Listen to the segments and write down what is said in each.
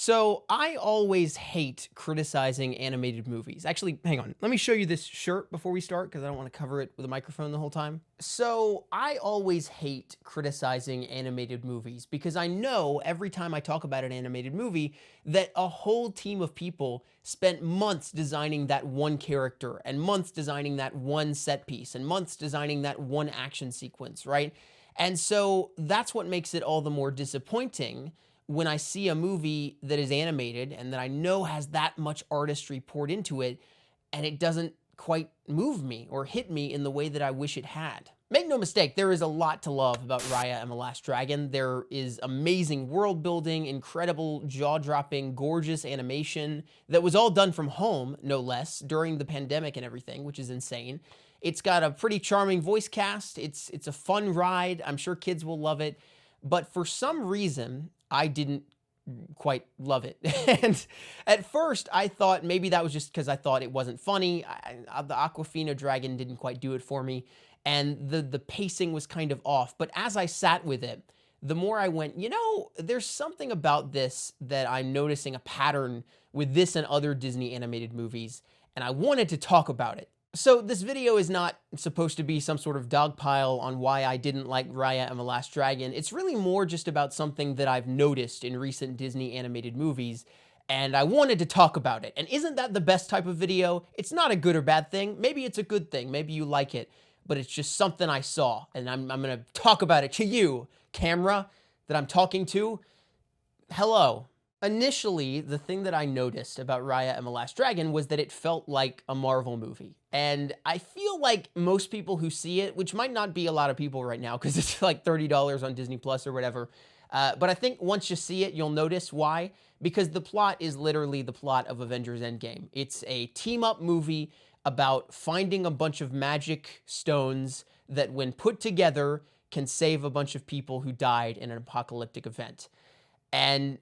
So I always hate criticizing animated movies. Actually, hang on. Let me show you this shirt before we start because I don't want to cover it with a microphone the whole time. So I always hate criticizing animated movies because I know every time I talk about an animated movie that a whole team of people spent months designing that one character and months designing that one set piece and months designing that one action sequence, right? And so that's what makes it all the more disappointing when I see a movie that is animated and that I know has that much artistry poured into it, and it doesn't quite move me or hit me in the way that I wish it had. Make no mistake, there is a lot to love about Raya and the Last Dragon. There is amazing world building, incredible jaw-dropping, gorgeous animation that was all done from home, no less, during the pandemic and everything, which is insane. It's got a pretty charming voice cast. It's a fun ride. I'm sure kids will love it. But for some reason, I didn't quite love it. And at first, I thought maybe that was just because I thought it wasn't funny. The Aquafina dragon didn't quite do it for me. And the pacing was kind of off. But as I sat with it, the more I went, you know, there's something about this that I'm noticing a pattern with this and other Disney animated movies. And I wanted to talk about it. So this video is not supposed to be some sort of dogpile on why I didn't like Raya and the Last Dragon. It's really more just about something that I've noticed in recent Disney animated movies, and I wanted to talk about it. And isn't that the best type of video? It's not a good or bad thing. Maybe it's a good thing. Maybe you like it, but it's just something I saw, and I'm gonna talk about it to you, camera, that I'm talking to. Hello. Initially, the thing that I noticed about Raya and the Last Dragon was that it felt like a Marvel movie. And I feel like most people who see it, which might not be a lot of people right now because it's like $30 on Disney Plus or whatever, but I think once you see it, you'll notice why. Because the plot is literally the plot of Avengers Endgame. It's a team-up movie about finding a bunch of magic stones that, when put together, can save a bunch of people who died in an apocalyptic event. And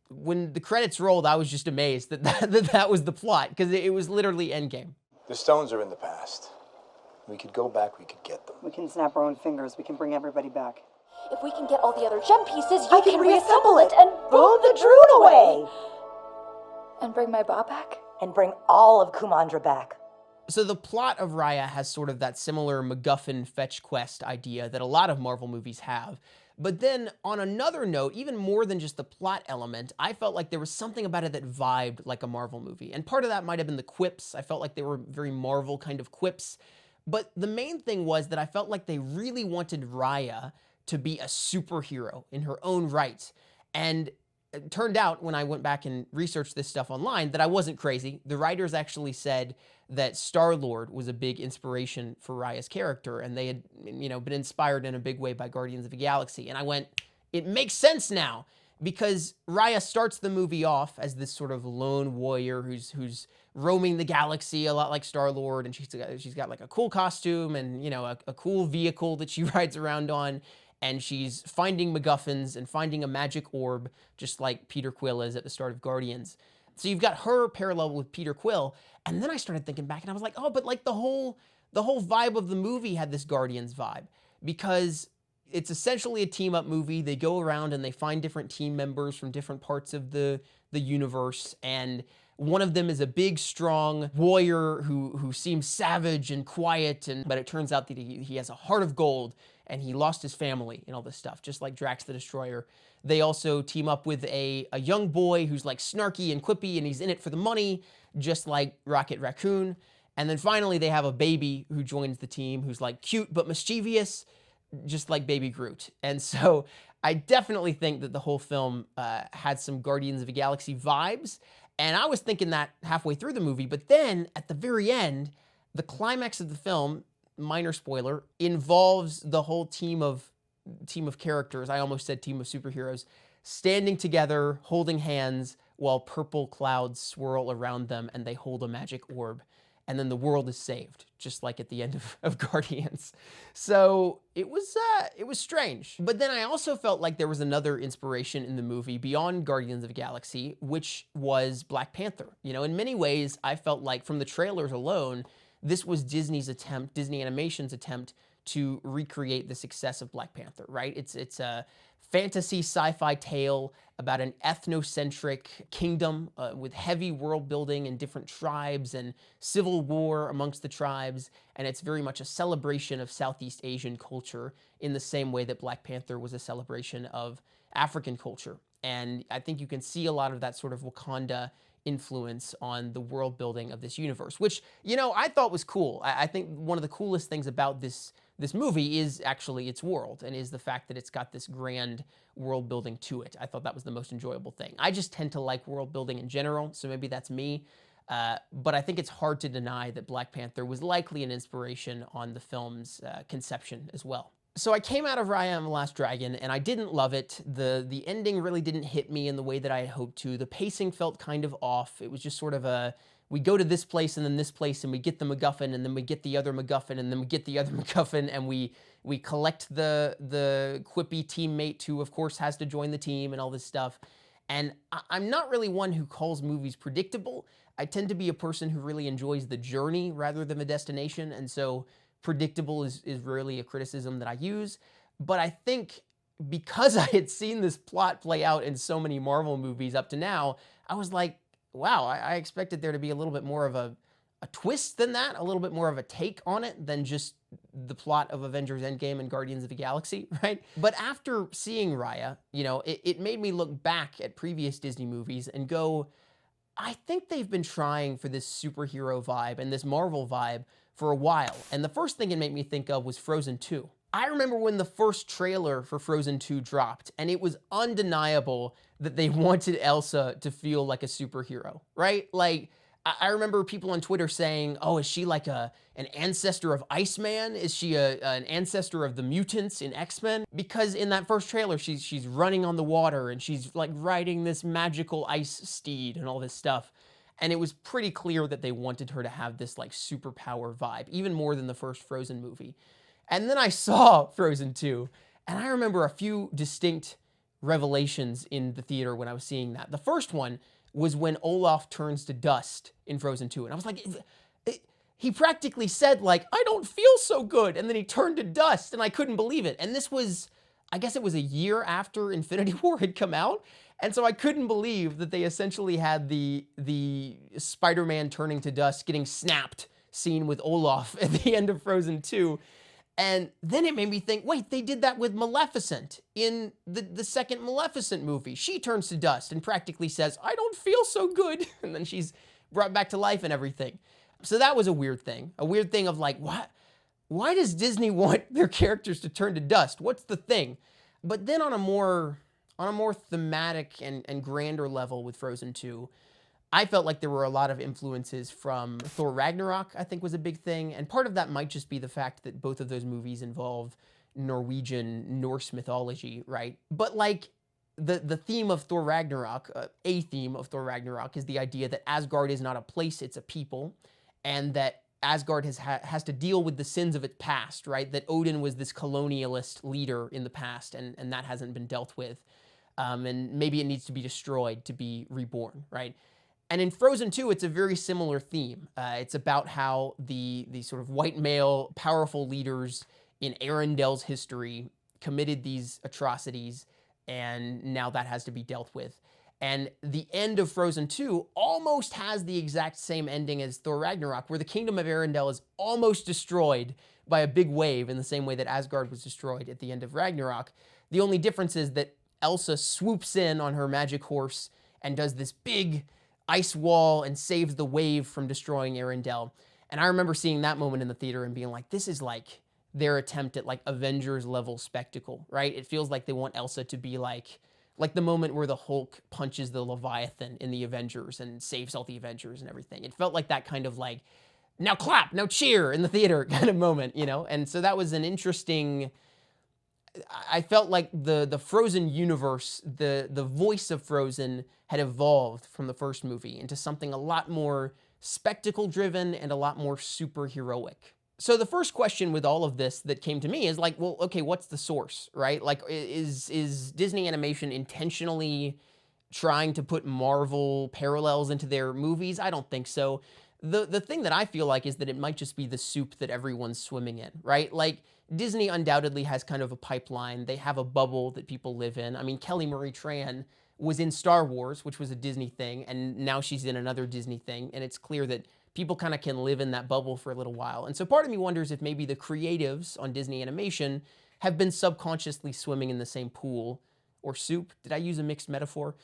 when the credits rolled, I was just amazed that was the plot, because it was literally Endgame. The stones are in the past. We could go back, we could get them. We can snap our own fingers, we can bring everybody back. If we can get all the other gem pieces, you can reassemble it and blow the Droon away! And bring my bra back? And bring all of Kumandra back. So the plot of Raya has sort of that similar MacGuffin fetch quest idea that a lot of Marvel movies have. But then, on another note, even more than just the plot element, I felt like there was something about it that vibed like a Marvel movie. And part of that might have been the quips. I felt like they were very Marvel kind of quips. But the main thing was that I felt like they really wanted Raya to be a superhero in her own right. And it turned out, when I went back and researched this stuff online, that I wasn't crazy. The writers actually said that Star-Lord was a big inspiration for Raya's character, and they had, you know, been inspired in a big way by Guardians of the Galaxy. And I went, it makes sense now, because Raya starts the movie off as this sort of lone warrior who's roaming the galaxy a lot like Star-Lord, and she's got like a cool costume and, you know, a cool vehicle that she rides around on. And she's finding MacGuffins and finding a magic orb, just like Peter Quill is at the start of Guardians. So you've got her parallel with Peter Quill. And then I started thinking back and I was like, oh, but like the whole vibe of the movie had this Guardians vibe, because it's essentially a team-up movie. They go around and they find different team members from different parts of the universe, and one of them is a big, strong warrior who seems savage and quiet, but it turns out that he has a heart of gold, and he lost his family and all this stuff, just like Drax the Destroyer. They also team up with a young boy who's like snarky and quippy, and he's in it for the money, just like Rocket Raccoon. And then finally they have a baby who joins the team who's like cute but mischievous, just like Baby Groot. And so I definitely think that the whole film had some Guardians of the Galaxy vibes. And I was thinking that halfway through the movie, but then at the very end, the climax of the film, minor spoiler, involves the whole team of characters, I almost said team of superheroes, standing together, holding hands, while purple clouds swirl around them and they hold a magic orb. And then the world is saved, just like at the end of Guardians. So it was strange. But then I also felt like there was another inspiration in the movie beyond Guardians of the Galaxy, which was Black Panther. You know, in many ways, I felt like from the trailers alone, this was Disney Animation's attempt to recreate the success of Black Panther, right? It's a fantasy sci-fi tale about an ethnocentric kingdom with heavy world building and different tribes and civil war amongst the tribes. And it's very much a celebration of Southeast Asian culture in the same way that Black Panther was a celebration of African culture. And I think you can see a lot of that sort of Wakanda influence on the world building of this universe, which, I thought was cool. I think one of the coolest things about this movie is actually its world, and is the fact that it's got this grand world building to it. I thought that was the most enjoyable thing. I just tend to like world building in general, so maybe that's me. But I think it's hard to deny that Black Panther was likely an inspiration on the film's conception as well. So I came out of Raya and the Last Dragon, and I didn't love it. The ending really didn't hit me in the way that I had hoped to. The pacing felt kind of off. It was just sort of we go to this place and then this place, and we get the MacGuffin, and then we get the other MacGuffin, and then we get the other MacGuffin, and we collect the quippy teammate who, of course, has to join the team and all this stuff. And I'm not really one who calls movies predictable. I tend to be a person who really enjoys the journey rather than the destination, and so predictable is rarely a criticism that I use. But I think because I had seen this plot play out in so many Marvel movies up to now, I was like, wow, I expected there to be a little bit more of a twist than that, a little bit more of a take on it than just the plot of Avengers Endgame and Guardians of the Galaxy, right? But after seeing Raya, it made me look back at previous Disney movies and go, I think they've been trying for this superhero vibe and this Marvel vibe for a while. And the first thing it made me think of was Frozen 2. I remember when the first trailer for Frozen 2 dropped, and it was undeniable that they wanted Elsa to feel like a superhero, right? Like, I remember people on Twitter saying, oh, is she like an ancestor of Iceman? Is she an ancestor of the mutants in X-Men? Because in that first trailer, she's running on the water, and she's like riding this magical ice steed and all this stuff. And it was pretty clear that they wanted her to have this like superpower vibe, even more than the first Frozen movie. And then I saw Frozen 2, and I remember a few distinct revelations in the theater when I was seeing that. The first one was when Olaf turns to dust in Frozen 2. And I was like, he practically said like, I don't feel so good. And then he turned to dust, and I couldn't believe it. And this was, I guess it was a year after Infinity War had come out. And so I couldn't believe that they essentially had the Spider-Man turning to dust, getting snapped scene with Olaf at the end of Frozen 2. And then it made me think, wait, they did that with Maleficent in the second Maleficent movie. She turns to dust and practically says, I don't feel so good. And then she's brought back to life and everything. So that was a weird thing of like, what? Why does Disney want their characters to turn to dust? What's the thing? But then on a more thematic and grander level with Frozen 2, I felt like there were a lot of influences from Thor Ragnarok, I think was a big thing. And part of that might just be the fact that both of those movies involve Norwegian Norse mythology, right? But like the theme of Thor Ragnarok, a theme of Thor Ragnarok is the idea that Asgard is not a place, it's a people. And that Asgard has to deal with the sins of its past, right? That Odin was this colonialist leader in the past, and that hasn't been dealt with. And maybe it needs to be destroyed to be reborn, right? And in Frozen 2, it's a very similar theme. It's about how the sort of white male powerful leaders in Arendelle's history committed these atrocities, and now that has to be dealt with. And the end of Frozen 2 almost has the exact same ending as Thor Ragnarok, where the kingdom of Arendelle is almost destroyed by a big wave in the same way that Asgard was destroyed at the end of Ragnarok. The only difference is that Elsa swoops in on her magic horse and does this big ice wall and saves the wave from destroying Arendelle. And I remember seeing that moment in the theater and being like, this is like their attempt at like Avengers level spectacle, right? It feels like they want Elsa to be like the moment where the Hulk punches the Leviathan in the Avengers and saves all the Avengers and everything. It felt like that kind of like, now clap, now cheer in the theater kind of moment, you know? And so that was an interesting, I felt like the Frozen universe, the voice of Frozen had evolved from the first movie into something a lot more spectacle-driven and a lot more superheroic. So the first question with all of this that came to me is like, well, okay, what's the source, right? Like, is Disney Animation intentionally trying to put Marvel parallels into their movies? I don't think so. The thing that I feel like is that it might just be the soup that everyone's swimming in, right? Like, Disney undoubtedly has kind of a pipeline. They have a bubble that people live in. I mean, Kelly Marie Tran was in Star Wars, which was a Disney thing, and now she's in another Disney thing, and it's clear that people kind of can live in that bubble for a little while. And so part of me wonders if maybe the creatives on Disney Animation have been subconsciously swimming in the same pool or soup. Did I use a mixed metaphor?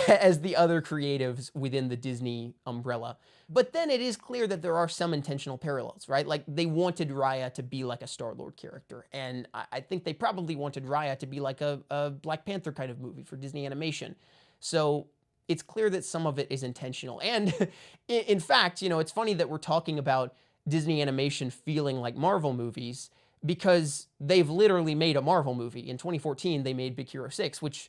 As the other creatives within the Disney umbrella. But then it is clear that there are some intentional parallels, right? Like, they wanted Raya to be like a Star-Lord character. And I think they probably wanted Raya to be like a Black Panther kind of movie for Disney Animation. So it's clear that some of it is intentional. And in fact, you know, it's funny that we're talking about Disney Animation feeling like Marvel movies, because they've literally made a Marvel movie. In 2014, they made Big Hero 6, which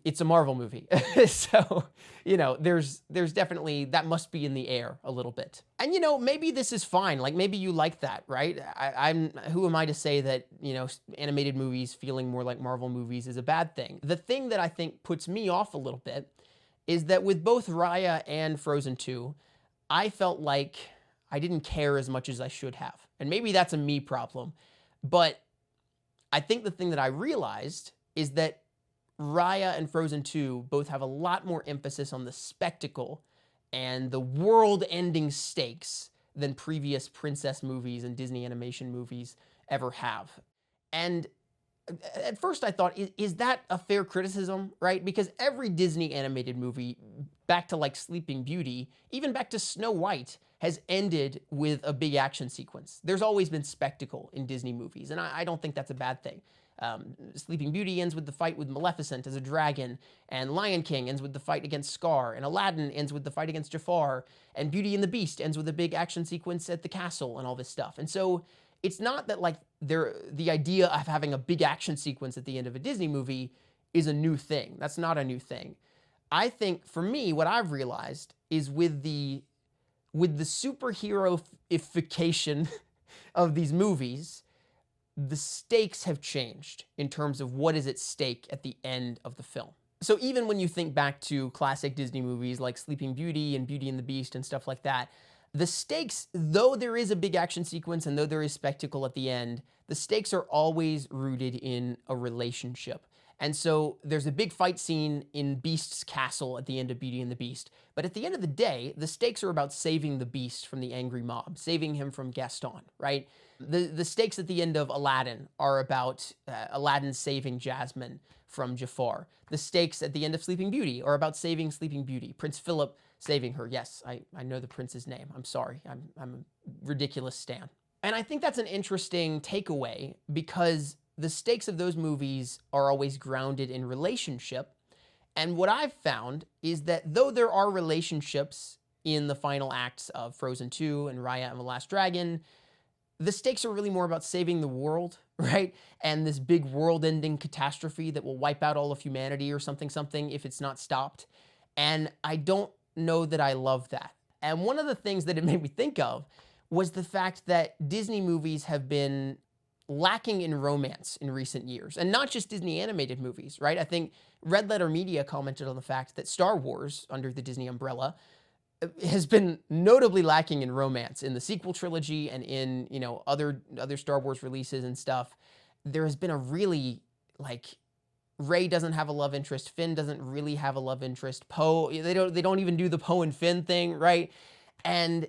it's a Marvel movie. So, you know, there's definitely, that must be in the air a little bit. And, you know, maybe this is fine. Like, maybe you like that, right? Who am I to say that, you know, animated movies feeling more like Marvel movies is a bad thing? The thing that I think puts me off a little bit is that with both Raya and Frozen 2, I felt like I didn't care as much as I should have. And maybe that's a me problem. But I think the thing that I realized is that Raya and Frozen 2 both have a lot more emphasis on the spectacle and the world-ending stakes than previous princess movies and Disney animation movies ever have. And at first I thought, is that a fair criticism, right? Because every Disney animated movie, back to like Sleeping Beauty, even back to Snow White, has ended with a big action sequence. There's always been spectacle in Disney movies, and I don't think that's a bad thing. Sleeping Beauty ends with the fight with Maleficent as a dragon, and Lion King ends with the fight against Scar, and Aladdin ends with the fight against Jafar, and Beauty and the Beast ends with a big action sequence at the castle and all this stuff. And so it's not that like the idea of having a big action sequence at the end of a Disney movie is a new thing. That's not a new thing. I think for me, what I've realized is with the superhero-ification of these movies, the stakes have changed in terms of what is at stake at the end of the film. So even when you think back to classic Disney movies like Sleeping Beauty and Beauty and the Beast and stuff like that, the stakes, though there is a big action sequence and though there is spectacle at the end, the stakes are always rooted in a relationship. And so there's a big fight scene in Beast's castle at the end of Beauty and the Beast. But at the end of the day, the stakes are about saving the Beast from the angry mob, saving him from Gaston, right? The stakes at the end of Aladdin are about Aladdin saving Jasmine from Jafar. The stakes at the end of Sleeping Beauty are about saving Sleeping Beauty. Prince Philip saving her. Yes, I know the prince's name. I'm sorry. I'm a ridiculous stan. And I think that's an interesting takeaway because the stakes of those movies are always grounded in relationship. And what I've found is that though there are relationships in the final acts of Frozen 2 and Raya and the Last Dragon, the stakes are really more about saving the world, right? And this big world-ending catastrophe that will wipe out all of humanity or something if it's not stopped. And I don't know that I love that. And one of the things that it made me think of was the fact that Disney movies have been lacking in romance in recent years, and not just Disney animated movies, right? I think Red Letter Media commented on the fact that Star Wars, under the Disney umbrella, has been notably lacking in romance in the sequel trilogy and in, you know, other Star Wars releases and stuff. There has been a really, like, Rey doesn't have a love interest, Finn doesn't really have a love interest, Poe, they don't even do the Poe and Finn thing, right? And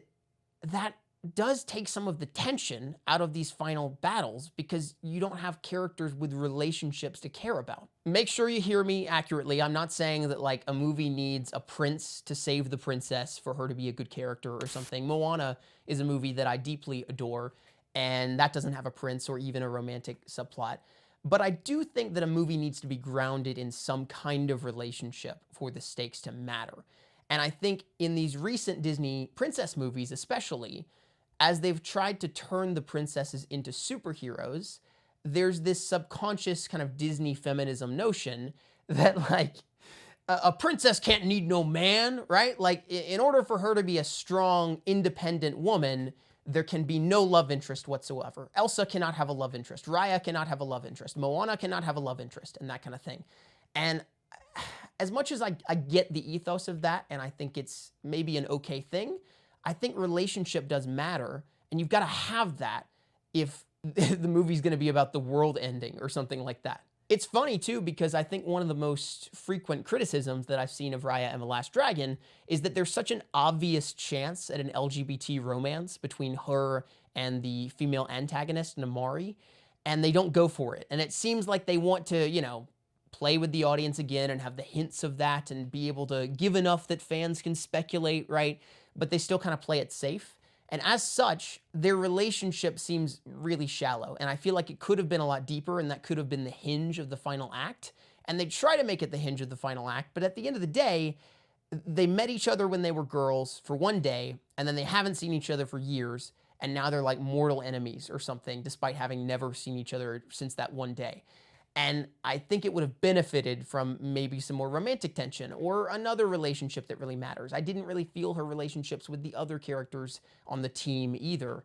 that does take some of the tension out of these final battles because you don't have characters with relationships to care about. Make sure you hear me accurately. I'm not saying that like a movie needs a prince to save the princess for her to be a good character or something. Moana is a movie that I deeply adore, and that doesn't have a prince or even a romantic subplot. But I do think that a movie needs to be grounded in some kind of relationship for the stakes to matter. And I think in these recent Disney princess movies especially, as they've tried to turn the princesses into superheroes, there's this subconscious kind of Disney feminism notion that like a princess can't need no man, right? Like in order for her to be a strong, independent woman, there can be no love interest whatsoever. Elsa cannot have a love interest. Raya cannot have a love interest. Moana cannot have a love interest, and that kind of thing. And as much as I get the ethos of that, and I think it's maybe an okay thing, I think relationship does matter, and you've got to have that if the movie's going to be about the world ending or something like that. It's funny too, because I think one of the most frequent criticisms that I've seen of Raya and the Last Dragon is that there's such an obvious chance at an LGBT romance between her and the female antagonist, Namari, and they don't go for it. And it seems like they want to, play with the audience again and have the hints of that and be able to give enough that fans can speculate, right? But they still kind of play it safe. And as such, their relationship seems really shallow. And I feel like it could have been a lot deeper, and that could have been the hinge of the final act. And they try to make it the hinge of the final act, but at the end of the day, they met each other when they were girls for one day, and then they haven't seen each other for years, and now they're like mortal enemies or something, despite having never seen each other since that one day. And I think it would have benefited from maybe some more romantic tension or another relationship that really matters. I didn't really feel her relationships with the other characters on the team either.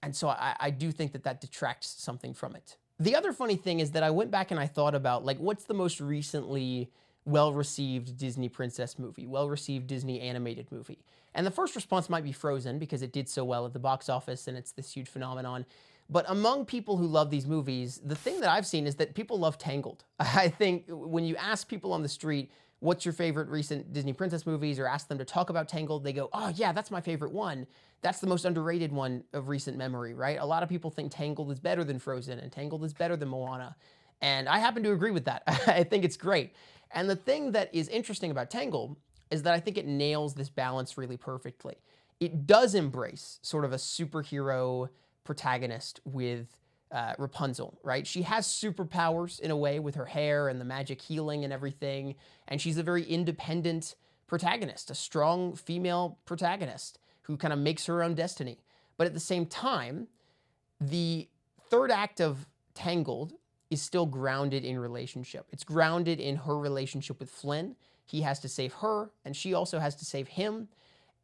And so I do think that that detracts something from it. The other funny thing is that I went back and I thought about, like, what's the most recently well-received Disney princess movie, well-received Disney animated movie? And the first response might be Frozen, because it did so well at the box office and it's this huge phenomenon. But among people who love these movies, the thing that I've seen is that people love Tangled. I think when you ask people on the street, what's your favorite recent Disney princess movies, or ask them to talk about Tangled, they go, oh yeah, that's my favorite one. That's the most underrated one of recent memory, right? A lot of people think Tangled is better than Frozen and Tangled is better than Moana. And I happen to agree with that. I think it's great. And the thing that is interesting about Tangled is that I think it nails this balance really perfectly. It does embrace sort of a superhero protagonist with Rapunzel, right? She has superpowers in a way with her hair and the magic healing and everything, and she's a very independent protagonist, a strong female protagonist who kind of makes her own destiny. But at the same time, the third act of Tangled is still grounded in relationship. It's grounded in her relationship with Flynn. He has to save her, and she also has to save him.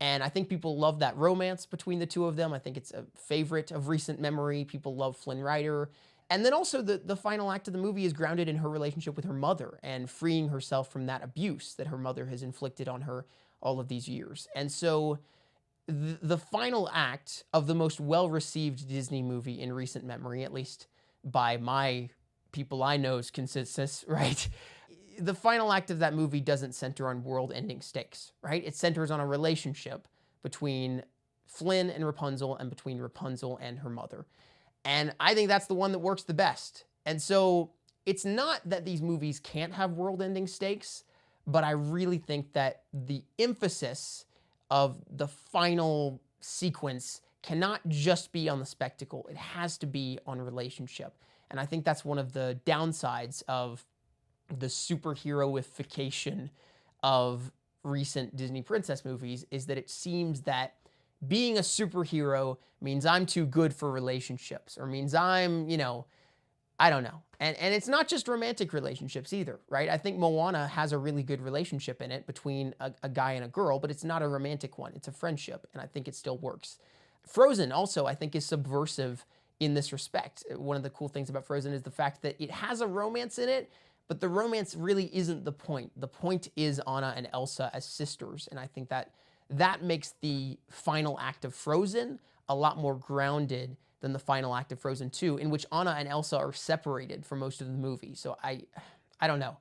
And I think people love that romance between the two of them. I think it's a favorite of recent memory. People love Flynn Rider. And then also the final act of the movie is grounded in her relationship with her mother and freeing herself from that abuse that her mother has inflicted on her all of these years. And so the final act of the most well-received Disney movie in recent memory, at least by my people I know's consensus, right? The final act of that movie doesn't center on world-ending stakes, right? It centers on a relationship between Flynn and Rapunzel and between Rapunzel and her mother. And I think that's the one that works the best. And so it's not that these movies can't have world-ending stakes, but I really think that the emphasis of the final sequence cannot just be on the spectacle. It has to be on relationship. And I think that's one of the downsides of the superheroification of recent Disney princess movies, is that it seems that being a superhero means I'm too good for relationships, or means I'm, I don't know. And it's not just romantic relationships either, right? I think Moana has a really good relationship in it between a guy and a girl, but it's not a romantic one. It's a friendship, and I think it still works. Frozen also, I think, is subversive in this respect. One of the cool things about Frozen is the fact that it has a romance in it, but the romance really isn't the point. The point is Anna and Elsa as sisters, and I think that makes the final act of Frozen a lot more grounded than the final act of Frozen 2, in which Anna and Elsa are separated for most of the movie. So I don't know.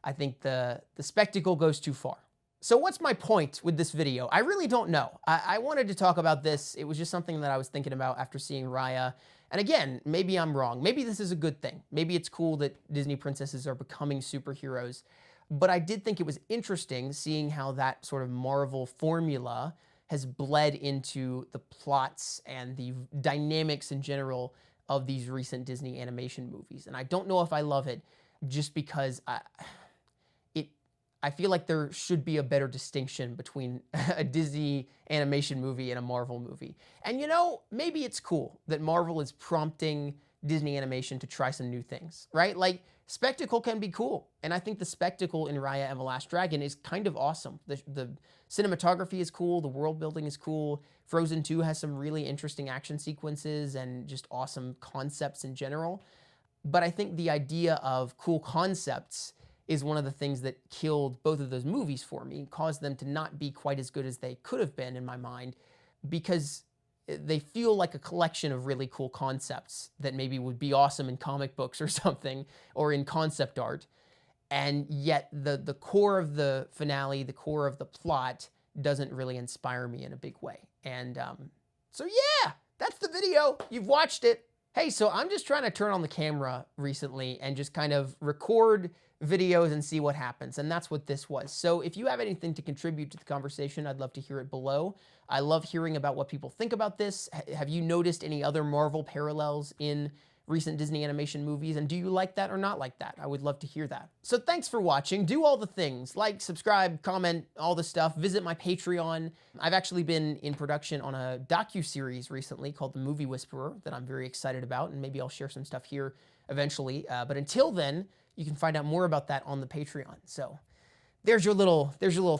I think the spectacle goes too far. So what's my point with this video? I really don't know. I wanted to talk about this. It was just something that I was thinking about after seeing Raya. And again, maybe I'm wrong. Maybe this is a good thing. Maybe it's cool that Disney princesses are becoming superheroes. But I did think it was interesting seeing how that sort of Marvel formula has bled into the plots and the dynamics in general of these recent Disney animation movies. And I don't know if I love it, just because I feel like there should be a better distinction between a Disney animation movie and a Marvel movie. And maybe it's cool that Marvel is prompting Disney animation to try some new things, right? Like, spectacle can be cool. And I think the spectacle in Raya and the Last Dragon is kind of awesome. The cinematography is cool, the world building is cool. Frozen 2 has some really interesting action sequences and just awesome concepts in general. But I think the idea of cool concepts is one of the things that killed both of those movies for me, caused them to not be quite as good as they could have been in my mind, because they feel like a collection of really cool concepts that maybe would be awesome in comic books or something, or in concept art. And yet the core of the finale, the core of the plot, doesn't really inspire me in a big way. And so yeah, that's the video. You've watched it. Hey, so I'm just trying to turn on the camera recently and just kind of record videos and see what happens. And that's what this was. So if you have anything to contribute to the conversation, I'd love to hear it below. I love hearing about what people think about this. Have you noticed any other Marvel parallels in recent Disney animation movies? And do you like that or not like that? I would love to hear that. So thanks for watching. Do all the things. Like, subscribe, comment, all the stuff. Visit my Patreon. I've actually been in production on a docu-series recently called The Movie Whisperer that I'm very excited about, and maybe I'll share some stuff here eventually. But until then, you can find out more about that on the Patreon. So there's your little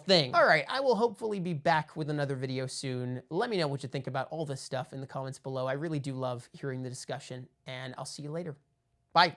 thing. All right, I will hopefully be back with another video soon. Let me know what you think about all this stuff in the comments below. I really do love hearing the discussion, and I'll see you later. Bye.